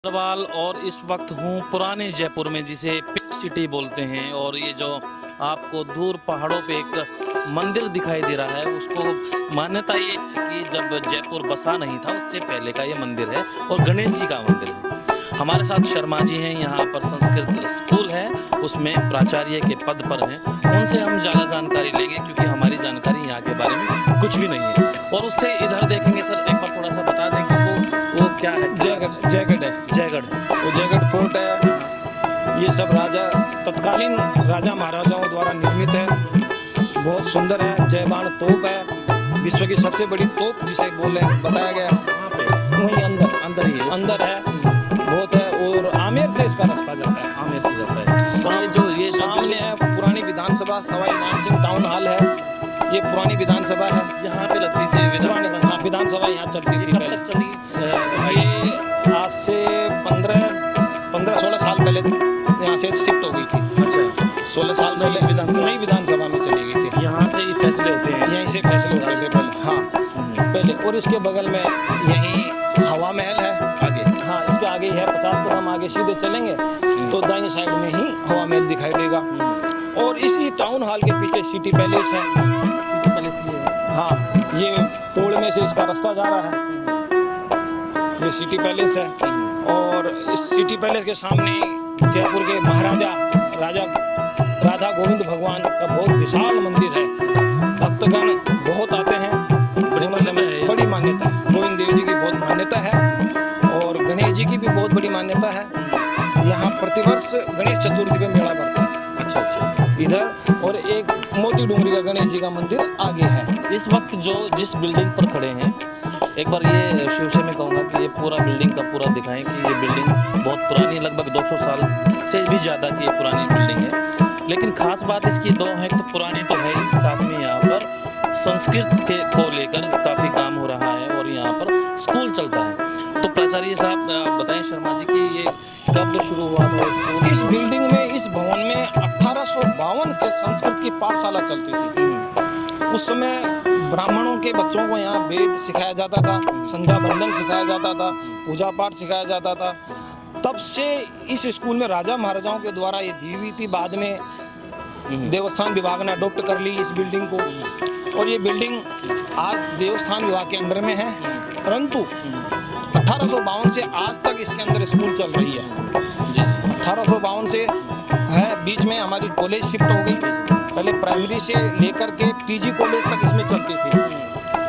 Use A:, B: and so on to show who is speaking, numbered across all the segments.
A: अग्रवाल और इस वक्त हूँ पुराने जयपुर में, जिसे पिंक सिटी बोलते हैं। और ये जो आपको दूर पहाड़ों पे एक मंदिर दिखाई दे रहा है, उसको मान्यता ये है कि जब जयपुर बसा नहीं था उससे पहले का ये मंदिर है और गणेश जी का मंदिर है। हमारे साथ शर्मा जी हैं, यहाँ पर संस्कृत स्कूल है, उसमें प्राचार्य के पद पर हैं। उनसे हम ज़्यादा जानकारी लेंगे क्योंकि हमारी जानकारी यहाँ के बारे में कुछ भी नहीं है। और उससे इधर देखेंगे सर, एक बार थोड़ा सा बता दें कि वो क्या है।
B: जयगढ़ है।
A: जयगढ़
B: वो जयगढ़ फोर्ट है। ये सब तत्कालीन राजा महाराजाओं द्वारा निर्मित है। बहुत सुंदर है। जयबान तोप है, विश्व की सबसे बड़ी तोप जिसे बताया गया। वहीं अंदर है बहुत है। और आमेर से इसका रास्ता जाता है।
A: आमेर से जाता है।
B: ये सामने है पुरानी विधानसभा, सवाई मानसिंह टाउन हॉल है। ये पुरानी विधानसभा है,
A: यहाँ पे लगती थी
B: विधानसभा यहाँ चलती थी पहले। ये आज से 15-16 साल पहले यहाँ से शिफ्ट हो गई थी। 16 साल पहले नई विधानसभा में चली गई थी।
A: यहाँ से ही फैसले होते हैं,
B: यहीं से फैसले होते थे पहले। हाँ पहले। और इसके बगल में यहीं हवा महल है आगे। हाँ इसके आगे ही है। 50 कदम आगे सीधे चलेंगे तो दाहिनी साइड में ही हवा महल दिखाई देगा। और इसी टाउन हॉल के पीछे सिटी पैलेस है। हाँ ये पोड़ में से इसका रास्ता जा रहा है। ये सिटी पैलेस है। और इस सिटी पैलेस के सामने जयपुर के राजा राधा गोविंद भगवान का बहुत विशाल मंदिर है। भक्तगण बहुत आते हैं। बड़ी मान्यता है। गोविंद देव जी की बहुत मान्यता है और गणेश जी की भी बहुत बड़ी मान्यता है। यहाँ प्रतिवर्ष गणेश चतुर्थी पे मेला पड़ता है। अच्छा इधर। और एक मोती डूंगरी का गणेश जी का मंदिर आगे है।
A: इस वक्त जिस बिल्डिंग पर खड़े हैं, एक बार ये शिव से मैं कहूँगा कि ये पूरा बिल्डिंग का पूरा दिखाएं कि ये बिल्डिंग बहुत पुरानी, लगभग 200 साल से भी ज़्यादा की ये पुरानी बिल्डिंग है। लेकिन खास बात इसकी दो है, तो पुरानी तो है ही, साथ में यहाँ पर संस्कृत को लेकर काफ़ी काम हो रहा है और यहाँ पर स्कूल चलता है। तो प्राचार्य साहब बताएं शर्मा जी कि ये कब शुरू हुआ था स्कूल?
B: इस बिल्डिंग में, इस भवन में 1852 से संस्कृत की पाठशाला चलती थी। उस समय ब्राह्मणों के बच्चों को यहाँ वेद सिखाया जाता था, संध्या बंदन सिखाया जाता था, पूजा पाठ सिखाया जाता था। तब से इस स्कूल में राजा महाराजाओं के द्वारा ये दी हुई थी। बाद में देवस्थान विभाग ने अडॉप्ट कर ली इस बिल्डिंग को। और ये बिल्डिंग आज देवस्थान विभाग के अंडर में है। परंतु 1852 से आज तक इसके अंदर स्कूल चल रही है। 1852 से है। बीच में हमारी कॉलेज शिफ्ट हो गई। पहले प्राइमरी से लेकर के पीजी कॉलेज तक इसमें चलती थी।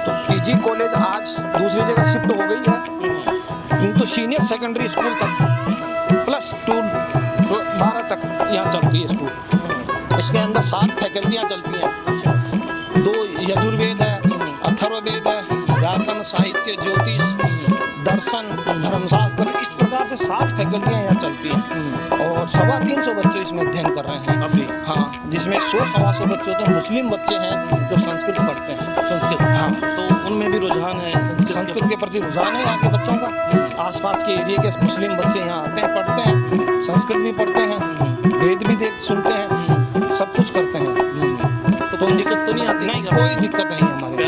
B: तो पीजी कॉलेज आज दूसरी जगह शिफ्ट हो गई है। किंतु सीनियर सेकेंडरी स्कूल तक +2 12 तक यहाँ चलती है स्कूल। इसके अंदर 7 फैकल्टियाँ चलती हैं। 2 यजुर्वेद है, अथर्ववेद है, व्याकरण, साहित्य, ज्योतिष, दर्शन, धर्मशास्त्र, इस प्रकार से 7 फैकल्टियाँ यहाँ चलती हैं। और 350 बच्चे इसमें अध्ययन कर रहे हैं अभी। हाँ जिसमें 100-125 बच्चे होते हैं मुस्लिम बच्चे हैं जो संस्कृत पढ़ते हैं।
A: संस्कृत, हाँ तो उनमें भी रुझान है,
B: संस्कृत के प्रति रुझान है यहाँ के बच्चों का। आसपास के एरिया के मुस्लिम बच्चे यहाँ आते हैं, पढ़ते हैं, संस्कृत भी पढ़ते हैं, वेद भी सुनते हैं, सब कुछ करते हैं।
A: तो कोई दिक्कत तो नहीं आती?
B: नहीं, कोई दिक्कत नहीं हमारे।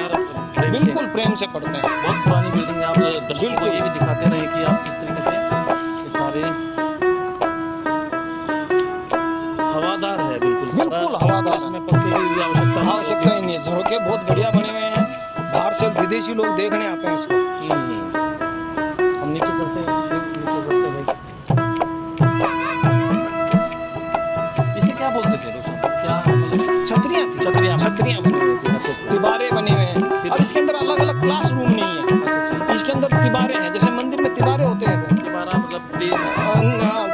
B: बिल्कुल प्रेम से पढ़ते हैं।
A: बहुत पुरानी बिल्डिंग है। आप दर्शकों को ये भी दिखाते रहे कि आप किस तरीके से सारे हवादार है। बिल्कुल
B: हवादार।
A: इसमें पंखे की
B: आवश्यकता ही नहीं है। झरोखे बहुत बढ़िया बने हुए हैं। बाहर से विदेशी लोग देखने आते हैं इसको।
A: हम नीचे चलते हैं। इसे क्या बोलते थे? क्या
B: छतरियाँ बनी हुई थी। तिबारे बने हुए हैं। अब इसके अंदर अलग अलग क्लास रूम नहीं है। इसके अंदर तिबारे हैं, जैसे मंदिर में तिबारे होते हैं।
A: तिबारा मतलब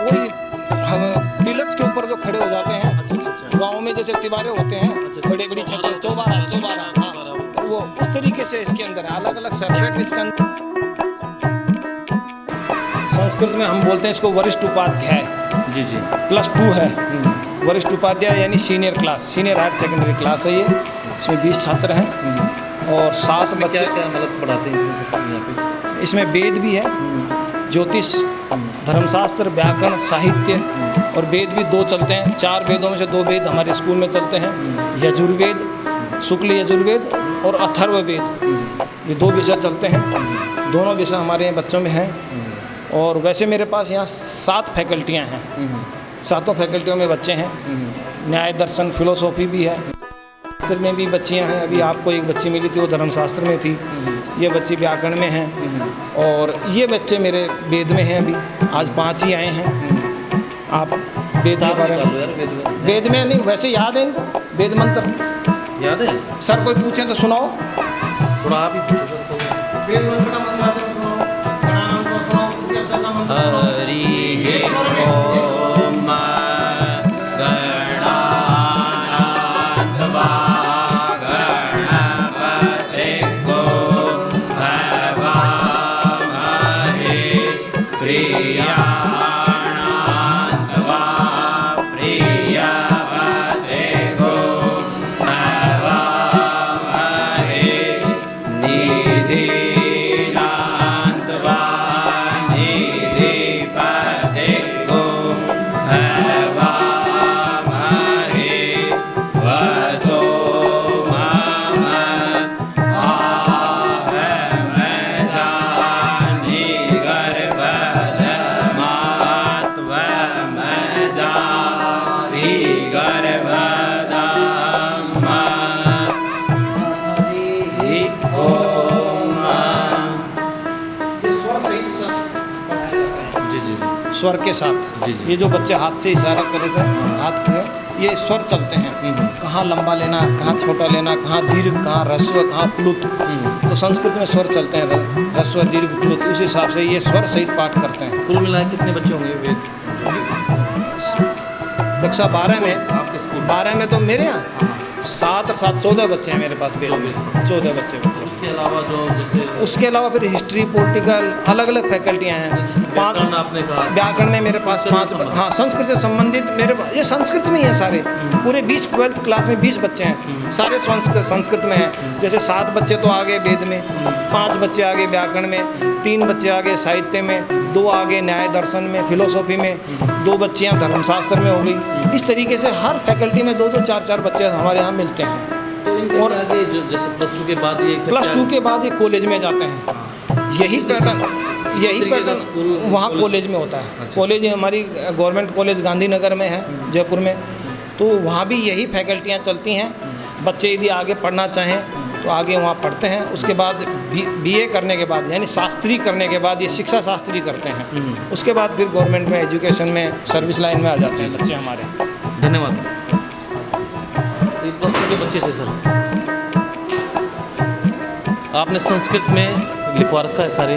B: वही पिलर्स के ऊपर जो खड़े हो जाते हैं। गाँव में जैसे तिबारे होते हैं, बड़ी बड़ी छतें, चौबारा। वो उस तरीके से इसके अंदर है। अलग अलग सेपरेट इसके अंदर। संस्कृत में हम बोलते हैं इसको वरिष्ठ उपाध्याय।
A: जी
B: +2 है। वरिष्ठ उपाध्याय यानी senior class, senior higher secondary class है ये। इसमें 20 छात्र हैं और 7 बच्चे।
A: क्या मतलब पढ़ाते हैं इसमें?
B: इसमें वेद भी है, ज्योतिष, धर्मशास्त्र, व्याकरण, साहित्य। और वेद भी 2 चलते हैं। 4 वेदों में से 2 वेद हमारे स्कूल में चलते हैं। यजुर्वेद, शुक्ल यजुर्वेद और अथर्ववेद, ये 2 विषय चलते हैं। दोनों विषय हमारे बच्चों में हैं। और वैसे मेरे पास यहाँ 7 फैकल्टियाँ हैं, सातों फैकल्टियों में बच्चे हैं। न्याय दर्शन फिलोसॉफी भी है, शास्त्र में भी बच्चियाँ हैं। अभी आपको एक बच्ची मिली थी, वो धर्मशास्त्र में थी। ये बच्ची व्याकरण में हैं, और ये बच्चे मेरे वेद में हैं। अभी आज 5 ही आए हैं। आप वेद के बारे में, वेद में नहीं, वैसे याद है इनको वेद मंत्र
A: याद है?
B: सर कोई पूछे तो सुनाओ,
A: थोड़ा आप ही पूछो सर।
B: वेद मंत्र का मंत्र आता है तो सुनाओ, गणानाम को सुनाओ, किसी अच्छा सा मंत्र सुनाओ।
A: हरि ओम गणानान्त्वा गणपतिग्गो भवामहे प्रियाणान्त्वा प्रियवतेगो भवामहे निधीनान्त्वा निधिपतिग्गो भवामहे वसो मम आहमजानि गर्भधर्मात्वमजासि गर्भधर्म हरि ओम।
B: ये स्वर सहित पढ़ाया जाता है।
A: जी जी
B: स्वर के साथ।
A: जी, जी।
B: ये जो बच्चे हाथ से इशारा करे थे, हाथ के ये स्वर चलते हैं, कहाँ लंबा लेना, कहाँ छोटा लेना, कहाँ दीर्घ, कहाँ ह्रस्व, कहाँ प्लुत। तो संस्कृत में स्वर चलते हैं, ह्रस्व दीर्घ प्लुत। उस हिसाब से ये स्वर सहित पाठ करते हैं।
A: कुल मिलाकर कितने बच्चे होंगे वेद
B: कक्षा 12 में,
A: आपके स्कूल?
B: 12 में तो मेरे यहाँ 7 और 7 14 बच्चे हैं मेरे पास वेद में, 14 बच्चे।
A: उसके अलावा जो जैसे
B: उसके अलावा फिर हिस्ट्री, पॉलिटिकल, अलग अलग फैकल्टियाँ हैं। 5
A: व्याकरण आपने कहा,
B: व्याकरण में मेरे पास 5, हाँ संस्कृत से संबंधित मेरे ये संस्कृत में ही है सारे। पूरे 20 12th क्लास में 20 बच्चे हैं, सारे संस्कृत में हैं। जैसे 7 बच्चे तो आ गए वेद में, 5 बच्चे आ गए व्याकरण में, 3 बच्चे आ गए साहित्य में, 2 आ गए न्याय दर्शन में, फिलोसॉफी में, 2 बच्चियाँ धर्मशास्त्र में हो गई। इस तरीके से हर फैकल्टी में 2-2 4-4 बच्चे हमारे यहाँ मिलते हैं।
A: तो इनके
B: और
A: आगे जो जैसे +2 के बाद ये
B: +2 के बाद ये कॉलेज में जाते हैं। यही पैटर्न वहाँ कॉलेज में होता है। कॉलेज हमारी गवर्नमेंट कॉलेज गांधीनगर में है, जयपुर में। तो वहाँ भी यही फैकल्टियाँ चलती हैं। बच्चे यदि आगे पढ़ना चाहें तो आगे वहाँ पढ़ते हैं। उसके बाद BA करने के बाद, यानी शास्त्री करने के बाद, ये शिक्षा शास्त्री करते हैं। उसके बाद फिर गवर्नमेंट में एजुकेशन में सर्विस लाइन में आ जाते हैं बच्चे हमारे।
A: धन्यवाद। ये +2 के बच्चे थे सर, आपने संस्कृत में लिखवा रखा है सारे।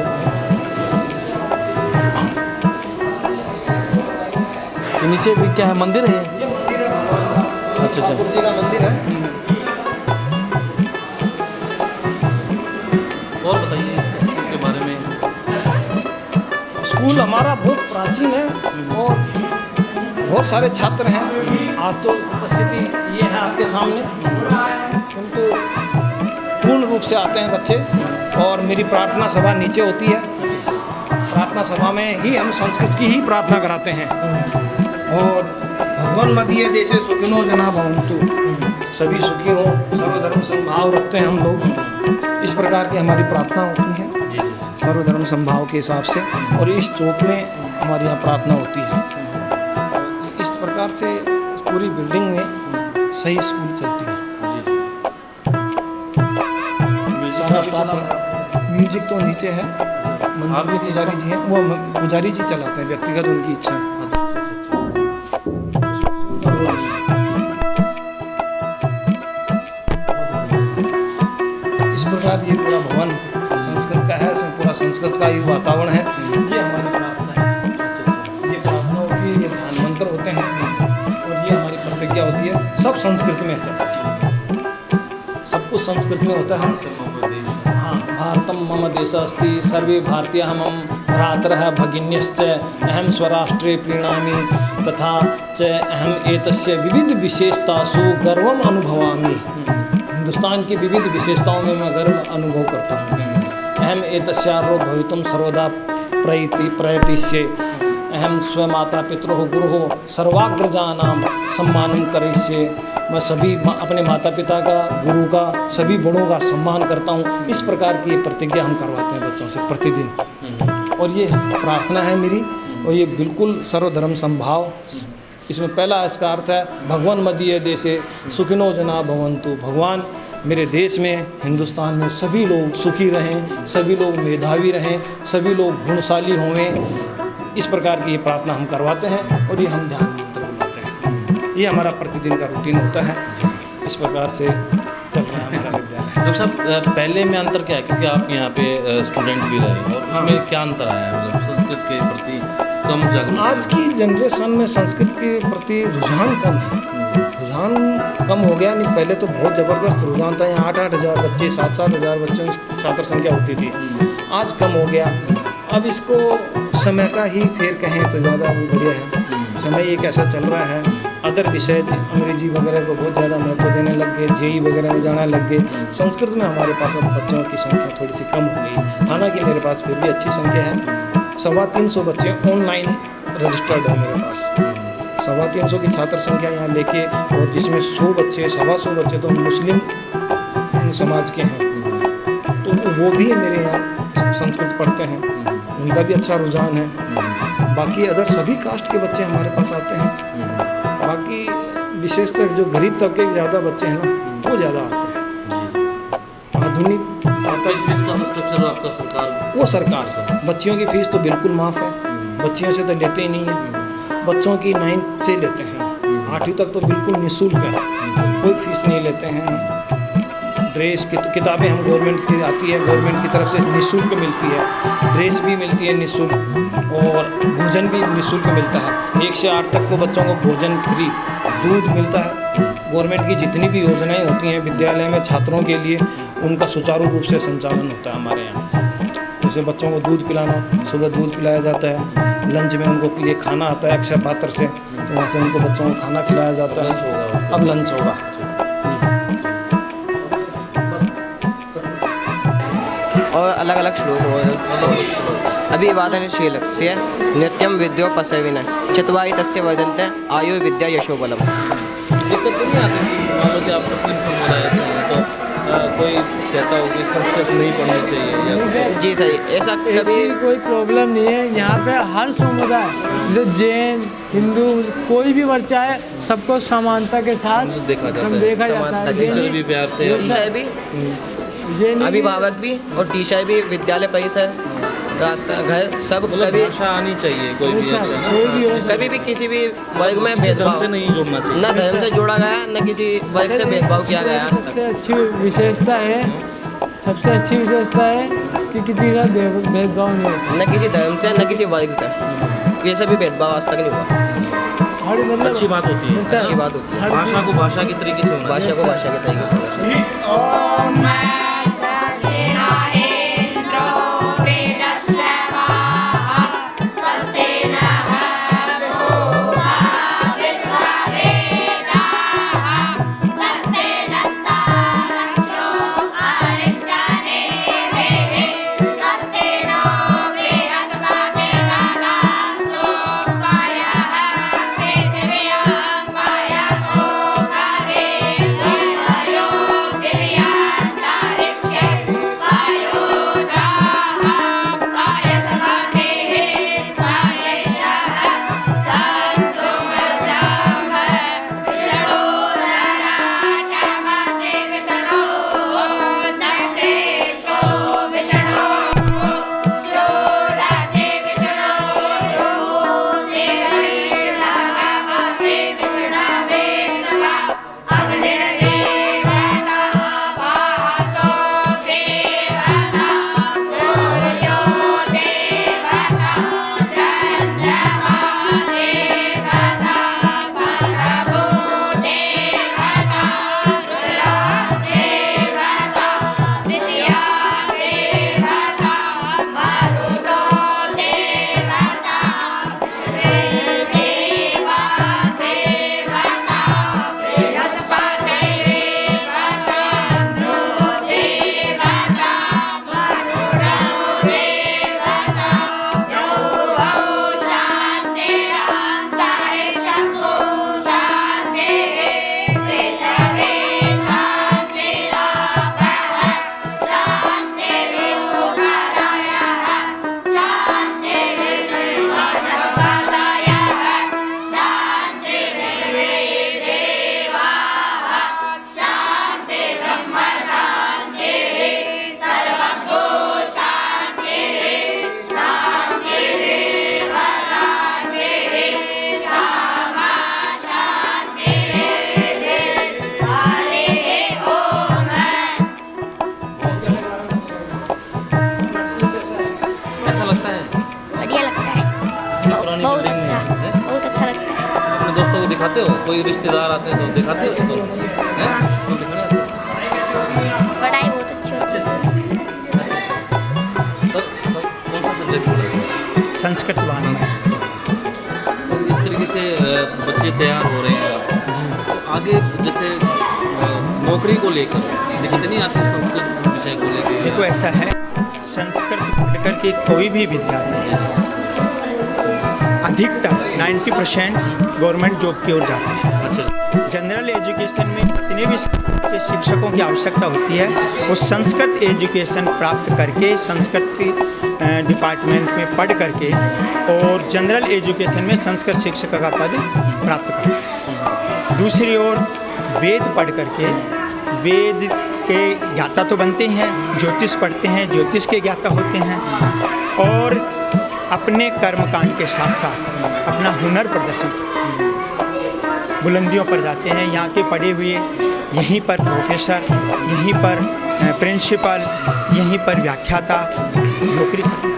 A: ये नीचे भी क्या है, मंदिर है?
B: ये मंदिर है,
A: अच्छा अच्छा।
B: ठाकुर जी का मंदिर है।
A: और बताइए इस स्कूल के बारे में।
B: स्कूल हमारा बहुत प्राचीन है और बहुत सारे छात्र हैं। आज तो उपस्थिति ये है आपके सामने, किंतु पूर्ण रूप से आते हैं बच्चे। और मेरी प्रार्थना सभा नीचे होती है। प्रार्थना सभा में ही हम संस्कृत की ही प्रार्थना कराते हैं। और भगवान मदीय देशे सुखिनो जना भवन्तु, सभी सुखी हो, सर्वधर्म समभाव रखते हैं हम लोग। इस प्रकार की हमारी प्रार्थना होती है सर्वधर्म समभाव के हिसाब से। और इस चौक में हमारी यहाँ प्रार्थना होती है। इस प्रकार से पूरी बिल्डिंग में सही स्कूल चलती है। सारा स्टाफ, म्यूजिक तो नीचे है, मंदिर में पुजारी जी हैं, वो पुजारी जी चलाते हैं, व्यक्तिगत उनकी इच्छा है। इस प्रकार ये पूरा भवन संस्कृत का है, पूरा संस्कृत का ही वातावरण है। ये हमारी प्रार्थना है, ये प्रार्थना होती है, ये ध्यान मंत्र होते हैं, और ये हमारी प्रतिज्ञा होती है। सब संस्कृत में चलती है, सब कुछ संस्कृत में होता है। हाँ, भारतम मम देश अस्ति, सर्वे भारतीय मम भ्रातरः भगिन्यश्च, अहम स्वराष्ट्रे प्रीणामि, तथा च अहम एतस्य विविध विशेषतासु गर्वम अनुभवामि। हिंदुस्तान की विविध विशेषताओं में मैं गर्व अनुभव करता हूँ। अहम एतस्यारो भवितुम सर्वदा प्रयतिष्ये, अहम स्वमाता पितरोः गुरुः सर्वाग्रजानां सम्मानं करिष्ये। मैं सभी अपने माता पिता का, गुरु का, सभी बड़ों का सम्मान करता हूँ। इस प्रकार की प्रतिज्ञा हम करवाते हैं बच्चों से प्रतिदिन। और ये प्रार्थना है मेरी, और ये बिल्कुल सर्वधर्म संभाव। इसमें पहला इसका अर्थ है भगवान मदीय देशे सुखिनो जना भवन्तु। भगवान मेरे देश में, हिंदुस्तान में सभी लोग सुखी रहें, सभी लोग मेधावी रहें, सभी लोग गुणशाली हों। इस प्रकार की ये प्रार्थना हम करवाते हैं और ये हम ध्यान मंत्र बुलाते हैं। ये हमारा प्रतिदिन का रूटीन होता है। इस प्रकार से चल रहा है हमारा विद्यालय।
A: डॉक्टर साहब, पहले में अंतर क्या है, क्योंकि आप यहाँ पे स्टूडेंट भी रहे और उसमें क्या अंतर आया है, मतलब संस्कृत के प्रति कम जागरूकता?
B: आज की जनरेशन में संस्कृत के प्रति रुझान कम है। रुझान कम हो गया, नहीं पहले तो बहुत ज़बरदस्त रुझान था। यहाँ 8-8 हज़ार बच्चे, 7-7 हज़ार बच्चों की छात्र संख्या होती थी। आज कम हो गया। अब इसको समय का ही फेर कहें तो ज़्यादा वो बढ़िया है। समय एक ऐसा चल रहा है, अदर विषय अंग्रेजी वगैरह को बहुत ज़्यादा महत्व देने लग गए, जेई वगैरह में जाना लग गए। संस्कृत में हमारे पास अब बच्चों की संख्या थोड़ी सी कम हो गई। हालांकि मेरे पास फिर भी अच्छी संख्या है। 350 बच्चे ऑनलाइन रजिस्टर्ड है मेरे पास। 350 की छात्र संख्या यहाँ लेके, और जिसमें 100 बच्चे, 125 बच्चे तो मुस्लिम समाज के हैं, तो वो भी मेरे यहाँ संस्कृत पढ़ते हैं, उनका भी अच्छा रुझान है। बाकी अदर सभी कास्ट के बच्चे हमारे पास आते हैं। बाकी विशेषतर जो गरीब तबके के ज़्यादा बच्चे हैं ना, वो ज़्यादा आते हैं। आधुनिक
A: इसका स्ट्रक्चर आपका सरकार,
B: वो सरकार का। बच्चियों की फीस तो बिल्कुल माफ़ है, बच्चियों से तो लेते ही नहीं है। बच्चों की 9th से लेते हैं, 8वीं तक तो बिल्कुल निःशुल्क है, कोई फीस नहीं लेते हैं। ड्रेस किताबें हम गवर्नमेंट की आती है, गवर्नमेंट की तरफ से निःशुल्क मिलती है। ड्रेस भी मिलती है निःशुल्क, और भोजन भी निःशुल्क मिलता है। 1 से 8 तक को बच्चों को भोजन फ्री, दूध मिलता है। गवर्नमेंट की जितनी भी योजनाएं होती हैं विद्यालय में छात्रों के लिए, उनका सुचारू रूप से संचालन होता है हमारे यहाँ। जैसे बच्चों को दूध पिलाना, सुबह दूध पिलाया जाता है। लंच में उनको लिए खाना आता है अक्षय पात्र से, तो वहाँ से उनको बच्चों को खाना खिलाया जाता है। अब लंच होगा।
C: और अलग अलग श्लोक हो। अभी बात है शीलस्य नित्यम विद्योपसेविन चत्वारि तस्य वर्धन्ते आयु विद्या यशो बलम।
A: दिक्कत तो नहीं आती कि मान लो कि आप मुस्लिम समुदाय से हैं तो कोई कहता हो कि संस्कृत नहीं पढ़नी चाहिए या
C: जी सही, ऐसा कभी
D: ऐसी कोई प्रॉब्लम नहीं है। यहाँ पे हर समुदाय, जैसे जैन, हिंदू, कोई भी बच्चा है, सबको समानता के साथ
A: देखा जाता है। टीचर भी प्यार से,
C: टीचर भी, अभिभावक भी और टीचर भी, विद्यालय परिसर, रास्ता, घर, सब कभी
A: भाषा आनी चाहिए कोई भी अच्छा,
C: कभी भी किसी भी वर्ग में भेदभाव
A: से नहीं जोड़ना चाहिए,
C: न धर्म से जोड़ा गया, न किसी वर्ग से भेदभाव किया गया आज तक।
D: सबसे अच्छी विशेषता है, सबसे अच्छी विशेषता है कि किसी का भेदभाव नहीं होता,
C: न किसी धर्म से, न किसी वर्ग से, ये सभी भेदभाव आज तक नहीं हुआ।
D: हर मतलब
A: अच्छी बात होती है,
C: अच्छी बात होती है।
A: भाषा को भाषा के तरीके से होना
C: भाषा को भाषा के तरीके से होना चाहिए।
A: पुरानी
E: बहुत
A: बिल्डिंग
E: अच्छा,
A: है?
E: बहुत अच्छा लगता है।
A: अपने दोस्तों को दिखाते हो? कोई रिश्तेदार आते हैं तो दिखाते हो उसको? हैं? तो दिखाने आते हो?
E: पढ़ाई बहुत अच्छी होती है।
A: कौन सा सब्जेक्ट पढ़ते हो?
F: संस्कृत वाङ्मय।
A: तो इस तरीके से बच्चे तैयार हो रहे हैं आप। तो आगे जैसे नौकरी को लेकर दिक्कत नहीं आती संस्कृत विषय को लेकर?
F: देखो ऐसा है, संस्कृत पढ़ करके कोई भी विद्यार्थी अधिकतर 90% गवर्नमेंट जॉब की ओर जाते हैं।
A: अच्छा,
F: जनरल एजुकेशन में जितने भी शिक्षकों की आवश्यकता होती है वो संस्कृत एजुकेशन प्राप्त करके संस्कृत डिपार्टमेंट में पढ़ करके और जनरल एजुकेशन में संस्कृत शिक्षक का पद प्राप्त करते हैं। दूसरी ओर वेद पढ़ करके वेद के ज्ञाता तो बनते हैं, ज्योतिष पढ़ते हैं, ज्योतिष के ज्ञाता होते हैं और अपने कर्मकांड के साथ साथ अपना हुनर प्रदर्शन करते हैं, बुलंदियों पर जाते हैं। यहाँ के पढ़े हुए यहीं पर प्रोफेसर, यहीं पर प्रिंसिपल, यहीं पर व्याख्याता नौकरी करते हैं।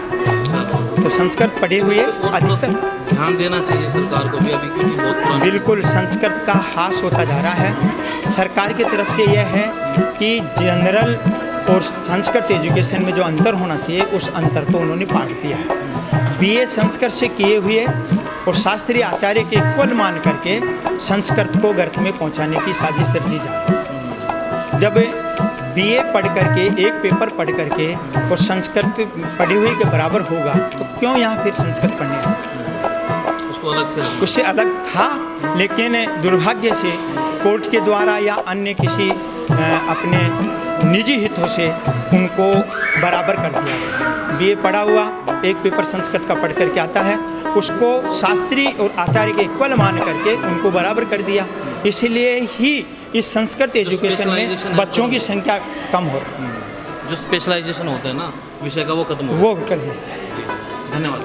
F: तो संस्कृत पढ़े हुए अधिकतर
A: ध्यान देना चाहिए सरकार को भी अभी, क्योंकि बहुत पुरानी
F: बिल्कुल संस्कृत का ह्रास होता जा रहा है। सरकार की तरफ से यह है कि जनरल और संस्कृत एजुकेशन में जो अंतर होना चाहिए उस अंतर को उन्होंने पाट दिया है। बीए संस्कृत से किए हुए और शास्त्रीय आचार्य के इक्वल मान करके संस्कृत को गर्त में पहुंचाने की साजिश रची जा रही है। जब बीए पढ़ करके एक पेपर पढ़ करके और संस्कृत पढ़े हुए के बराबर होगा तो क्यों यहाँ फिर संस्कृत पढ़ने आए?
A: उसको अलग से
F: उससे अलग था, लेकिन दुर्भाग्य से कोर्ट के द्वारा या अन्य किसी अपने निजी हितों से उनको बराबर कर दिया गया। बीए पढ़ा हुआ एक पेपर संस्कृत का पढ़ करके आता है, उसको शास्त्री और आचार्य के इक्वल मान करके उनको बराबर कर दिया। इसलिए ही इस संस्कृत एजुकेशन में बच्चों की संख्या कम हो रही है।
A: जो स्पेशलाइजेशन होता है ना विषय का वो खत्म हो
F: वो करने
A: जी, धन्यवाद।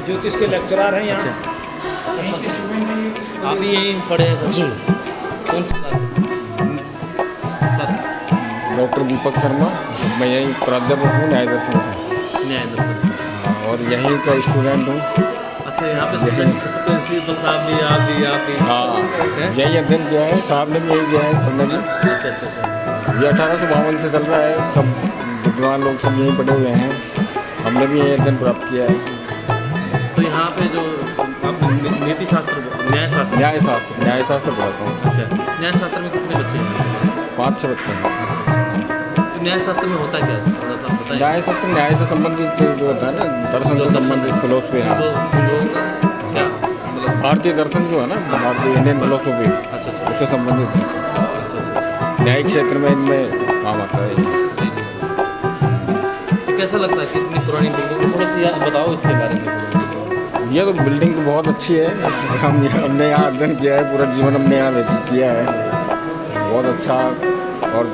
B: ज्योतिष के लेक्चरर हैं यहाँ।
A: आप भी यहीं पढ़े हैं सर?
G: जी।
A: कौन सा class? Sir
G: doctor Deepak Sharma, मैं यहीं प्राध्यापक हूँ न्याय दर्शन से।
A: न्याय दर्शन।
G: और यहीं का स्टूडेंट हूँ।
A: अच्छा, यहाँ पे प्रिंसिपल साहब भी, आप भी?
G: हाँ, यही अध्ययन किया है, साहब ने भी यही किया है, सर ने भी।
A: अच्छा अच्छा अच्छा।
G: ये 1852 से चल रहा है, सब विद्वान लोग सब यहीं पढ़े हुए हैं, हमने भी यही अध्ययन प्राप्त किया है।
A: तो यहाँ पे जो आप नीति शास्त्र, न्याय शास्त्र
G: न्याय शास्त्र पढ़ाता हूँ।
A: अच्छा, न्याय शास्त्र में कितने बच्चे हैं?
G: 5-6 बच्चे हैं।
A: तो न्याय शास्त्र में होता क्या है, थोड़ा सा बताइए।
G: न्याय शास्त्र न्याय से संबंधित जो होता है ना, दर्शन से संबंधित फिलोसफी। हाँ,
A: क्या मतलब?
G: भारतीय दर्शन जो है ना, भारतीय इंडियन फिलोसफी,
A: अच्छा अच्छा
G: उससे संबंधित है।
A: अच्छा।
G: न्यायिक क्षेत्र में इनमें काम आता है।
A: तो कैसा लगता है कि इतनी पुरानी बिल्डिंग, थोड़ा सा बताओ इसके बारे में।
G: ये तो बिल्डिंग तो बहुत अच्छी है, हमने यहाँ अध्ययन किया है, पूरा जीवन हमने यहाँ व्यतीत किया है। बहुत अच्छा और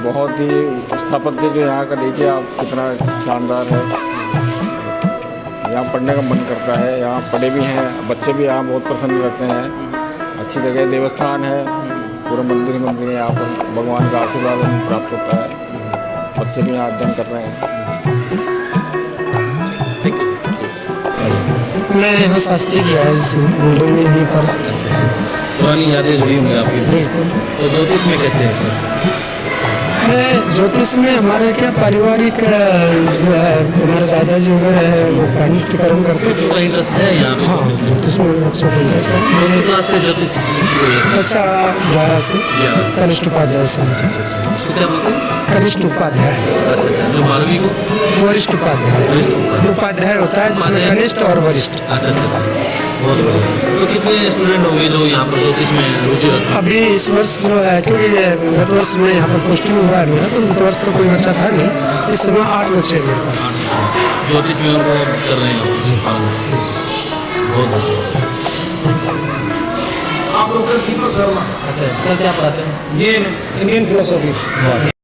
G: बहुत ही स्थापत्य जो यहाँ का देखिए आप कितना शानदार है। यहाँ पढ़ने का मन करता है, यहाँ पढ़े भी हैं, बच्चे भी यहाँ बहुत पसंद करते हैं। अच्छी जगह, देवस्थान है, पूरा मंदिर है यहाँ पर, भगवान का आशीर्वाद हमें प्राप्त होता है। बच्चे भी यहाँ अध्ययन कर रहे हैं।
H: मैं यहाँ शास्त्री गया इस बिल्डिंग में यहीं पर।
A: पुरानी यादें जुड़ी होंगी आपकी।
H: बिल्कुल।
A: तो ज्योतिष में कैसे है?
H: मैं ज्योतिष में हमारे क्या पारिवारिक जो है हमारे दादाजी वगैरह है वो पंडित कर्म करते थे।
A: छोटा इंटरेस्ट है यहाँ पे?
H: हाँ, ज्योतिष में अच्छा इंटरेस्ट है।
A: कौन सी
H: मेरे
A: क्लास से ज्योतिष शुरू हुई?
H: कक्षा 11 से कनिष्ठ उपाध्याय से।
A: उसको क्या बोलते हैं?
H: कनिष्ठ उपाध्याय।
A: अच्छा अच्छा। जो 12वीं को?
H: वरिष्ठ उपाध्याय। उपाध्याय होता है जिसमें कनिष्ठ और वरिष्ठ।
A: अच्छा अच्छा, बहुत बढ़िया। तो कितने स्टूडेंट होंगे जो यहाँ पर ज्योतिष में रुचि रखते हैं?
H: अभी इस वर्ष जो है, क्योंकि गत वर्ष में यहाँ पर पोस्टिंग हुआ है मेरा, तो गत वर्ष तो कोई बच्चा था नहीं। इस समय 8 बच्चे हैं मेरे पास।
A: ज्योतिष में उनको कर रहे हैं जी। बहुत
B: आप लोग दीपक शर्मा।
A: अच्छा, सर क्या पढ़ाते हैं?
B: ये इंडियन फिलोसॉफी।